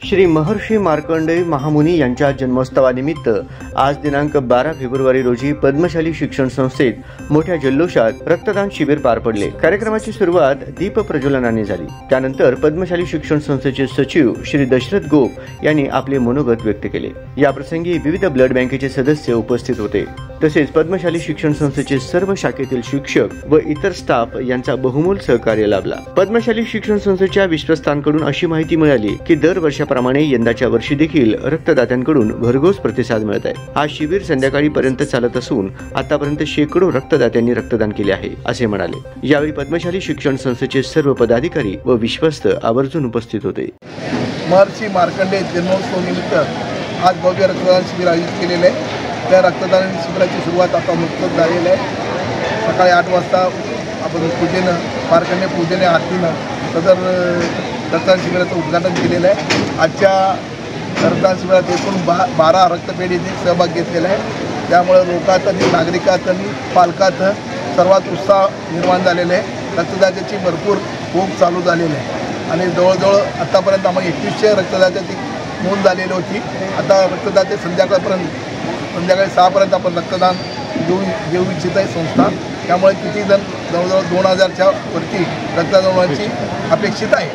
श्री महर्षी मार्कंडेय महामुनी यांच्या जन्मोत्सवानिमित्त आज दिनांक 12 फेब्रुवारी रोजी पद्मशाली शिक्षण संस्थेत मोठ्या जल्लोषात रक्तदान शिबिर पार पडले। कार्यक्रमाची सुरुवात दीप प्रज्वलनाने झाली। त्यानंतर पद्मशाली शिक्षण संस्थेचे सचिव श्री दशरथ गोप यांनी आपले मनोगत व्यक्त केले। या प्रसंगी विविध ब्लड बँकेचे सदस्य उपस्थित होते। तसेच पद्मशाली शिक्षण संस्थेचे सर्व शाखेतील शिक्षक व इतर स्टाफ यांचा बहुमोल सहकार्य लाभला। पद्मशाली शिक्षण संस्थेच्या विश्वस्तांकडून अशी माहिती मिळाली की दरवर्षाप्रमाणे यंदाच्या वर्षी देखील रक्तदात्यांकडून भरघोस प्रतिसाद मिळत आहे। हा शिबिर संध्याकाळीपर्यंत चालत असून आतापर्यंत शेकडो रक्तदात्यांनी रक्तदान केले आहे असे म्हणाले। यावेळी पद्मशाली शिक्षण संस्थेचे सर्व पदाधिकारी व विश्वस्त आवर्जून उपस्थित होते। महर्षी मार्कंडेय जन्मोत्सव निमित्त आज भव्य रक्तदान शिबिर आयोजित केलेले आहे। त्या रक्तदान शिबिराची सुरुवात आता नुकतंच झालेली आहे। सकाळी 8 वाजता आपण पूजेनं मार्कंडेय पूजेने आरतीनं सदर रक्तदान शिबिराचं उद्घाटन केलेलं आहे। आजच्या रक्तदान शिबिरात एकूण 12 रक्तपेढींनी सहभाग घेतलेला आहे। त्यामुळे लोकांत आणि नागरिकांत आणि पालकांत सर्वात उत्साह निर्माण झालेला आहे। रक्तदात्याची भरपूर खूप चालू झालेली आहे आणि जवळजवळ आत्तापर्यंत आम्हाला 2100 रक्तदात्याची नोंद झालेली होती। आता रक्तदाते संध्याकाळी 6 पर्यंत आपण रक्तदान घेऊ इच्छित आहे संस्था। त्यामुळे किती जण जवळजवळ 2000च्या वरती रक्तदानाची अपेक्षित आहे।